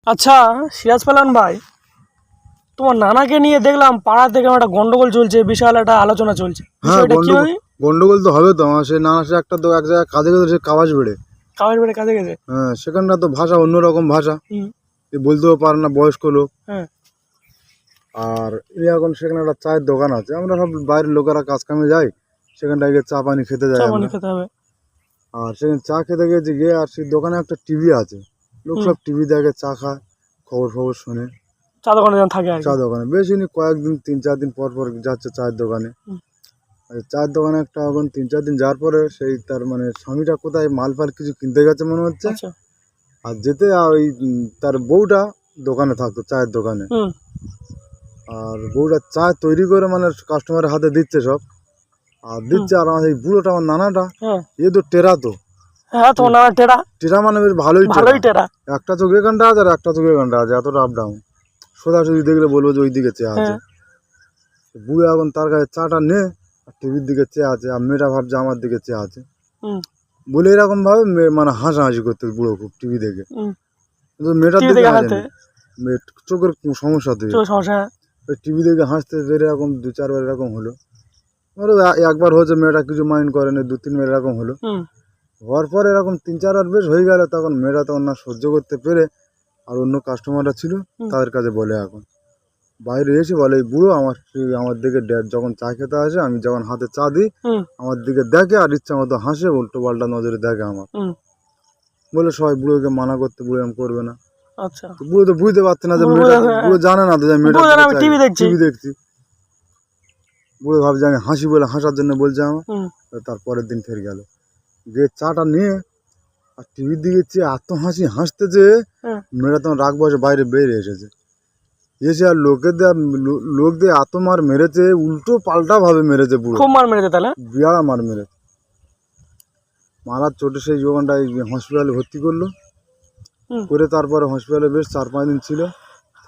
আচ্ছা সিরাজ পালান ভাই, তোমার নানাকে নিয়ে দেখলাম পাড়া থেকে একটা গন্ডগোল চলছে, বিশাল একটা আলোচনা চলছে। হ্যাঁ, বিষয়টা কি হয়? গন্ডগোল তো হবে তো। আমার সেই নানা সে একটা তো এক জায়গায় কাজে গেছে, সে কাবাজ বেড়ে। কামের বেড়ে কাজে গেছে। হ্যাঁ, সেখানটা তো ভাষা অন্যরকম ভাষা, হুম। এ বলতেও পারে না, বয়স্ক লোক। হ্যাঁ। আর এখন সেখানে একটা চায়ের দোকান আছে, আমরা সব বাইরের লোকেরা কাজ কামে যাই, সেখানটায় গিয়ে চা পানি খেতে যাই চা পানি আমরা। খেতে হবে। আর সেখানে চা খেতে গেছি গিয়ে, আর সেই দোকানে একটা টিভি আছে, লোক সব টিভি দেখে, চা খায়, খবর খবর শুনে। চা দোকানে যেন থাকে আর চা কি। দোকানে বেশি নি, কয়েকদিন 3-4 দিন পর পর যাচ্ছে চায়ের দোকানে। হুম। চায়ের দোকানে একটা এখন 3-4 দিন যাওয়ার পরে সেই তার মানে স্বামীটা কোথায় মাল ফাল কিছু কিনতে গেছে মনে হচ্ছে। আচ্ছা। আর যেতে ওই তার বউটা দোকানে থাকতো, চায়ের দোকানে। হুম। আর বউটা চা তৈরি করে মানে কাস্টমারের হাতে দিচ্ছে সব, আর দিচ্ছে। আর আমার এই বুড়োটা, আমার নানাটা, হ্যাঁ। এ তো টেরা তো। হ্যাঁ, তোমার নানা টেরা। টেরা মানে বেশ ভালোই ভালোই টেরা। একটা চোখ এখানটা আছে আর একটা চোখ এখানটা আছে, এতটা আপ ডাউন। সোজাসুজি দেখলে বলবো যে ওই দিকে চেয়ে আছে। হ্যাঁ। বুড়ো এখন তার কাছে চাটা নে, আর টিভির দিকে চেয়ে আছে, আর মেয়েটা ভাবছে আমার দিকে চেয়ে আছে হুম। বলে এরকম ভাবে মানে হাসাহাসি করতে বুড়ো খুব টিভি দেখে। হুম। কিন্তু মেয়েটার টিভি দিকে দেখে হাসতে। হাসেনি, মেয়ের চোখের সমস্যা তো। চোখ সমস্যা। টিভি দেখে হাসতে বের এরকম 2-4 বার এরকম হলো। ধরো একবার হয়েছে, মেয়েটা কিছু মাইন্ড করেনি, 2-3 বার এরকম হলো। হুম। হওয়ার পর এরকম 3-4 বার বেশ হয়ে গেল, তখন মেয়েটা তখন না সহ্য করতে পেরে, আর অন্য কাস্টমাররা ছিল তাদের কাছে বলে, এখন বাইরে এসে বলে, এই বুড়ো আমার দিকে যখন চা খেতে আসে, আমি যখন হাতে চা দিই, হুম। আমার দিকে দেখে আর ইচ্ছা মতো হাসে, উল্টো পাল্টা নজরে দেখে আমার। হুম। বলে সবাই বুড়োকে মানা করতে, বুড়ো এরকম করবে না। আচ্ছা। তো বুড়ো তো বুঝতে পারছে না যে বুড়ো মেয়েটা, বুঝে- বুড়ো জানে না তো যে মেয়েটা বুড়ো জানে আমি টিভি দেখছি। টিভি দেখছি। বুড়ো ভাবছে আমি হাসি বলে, হাসার জন্য বলছে আমার। হুম। তারপরের দিন ফের গেল গিয়ে চাটা নিয়ে, আর টিভির দিকে চেয়ে এত হাসি হাসতে যেয়ে হ্যাঁ। মেয়েটা তখন রাগ বসে বাইরে বেরিয়ে এসেছে। এসে আর লোক দিয়ে এত মার মেরেছে, উল্টো পাল্টা ভাবে মেরেছে বুড়ো, খুব মার মেরেছে তাহলে। বিয়ার মার মেরেছে। মারার চোটে সেই ওখানটায় হসপিটালে ভর্তি করলো, হুম। করে তারপরে হসপিটালে বেশ 4-5 দিন ছিল।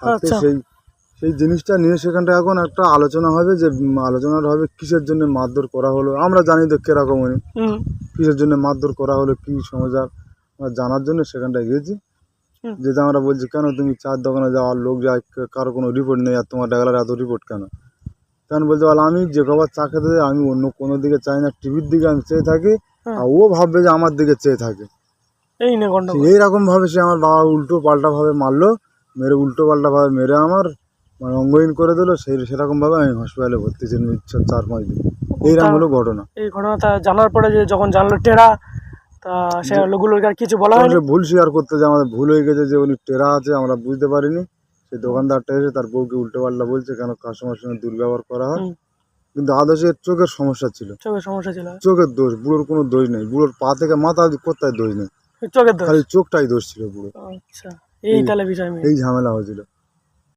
থাকতে আচ্ছা। সেই সেই জিনিসটা নিয়ে সেখানটা এখন একটা আলোচনা হবে, যে আলোচনাটা হবে কিসের জন্য মারধর করা হলো। আমরা জানি তো কিরকম উনি, হুম। কিসের জন্য মারধর করা হলো, কি সমাচার আমরা জানার জন্য সেখানটায় গেছি। হুম। যেটা আমরা বলছি, কেন তুমি চার দোকানে যাওয়ার লোক যায়, কারো কোনো রিপোর্ট নেই, আর তোমার ডাকলার এত রিপোর্ট কেন? তখন বলতে পারলো, আমি যে কবার চা খেতে যাই, আমি অন্য কোনো দিকে চাই না, টিভির দিকে আমি চেয়ে থাকি, হ্যাঁ। আর ও ভাববে যে আমার দিকে চেয়ে থাকে। এই নে গন্ডগোল। এইরকম ভাবে সে আমার বাবা উল্টো পাল্টা ভাবে মারলো, মেরে উল্টো পাল্টা ভাবে মেরে আমার মানে অঙ্গহীন করে দিল। সেরকম ভাবে আমি হসপিটালে ভর্তি ছিলাম 4-5 দিন। এইরকম হলো ঘটনা। এই ঘটনাটা জানার পরে যে যখন জানলো টেরা, তা সে লোকগুলোর আর কিছু বলা তখন হয়নি। সে ভুল স্বীকার করতে, যে আমাদের ভুল হয়ে গেছে, যে উনি টেরা আছে, আমরা বুঝতে পারিনি। সেই দোকানদারটা এসে তার বউকে উল্টো পাল্টা বলছে, কেন কাস্টমার সঙ্গে দুর্ব্যবহার করা হয়। হুম। কিন্তু আদর্শে চোখের সমস্যা ছিল, চোখের সমস্যা ছিল। চোখের দোষ। বুড়োর কোনো দোষ নেই, বুড়োর পা থেকে মাথা কোথায় দোষ নেই, চোখের দোষ। খালি চোখটাই দোষ ছিল বুড়ো। আচ্ছা। এই তাহলে বিষয়। এই ঝামেলা হয়েছিল।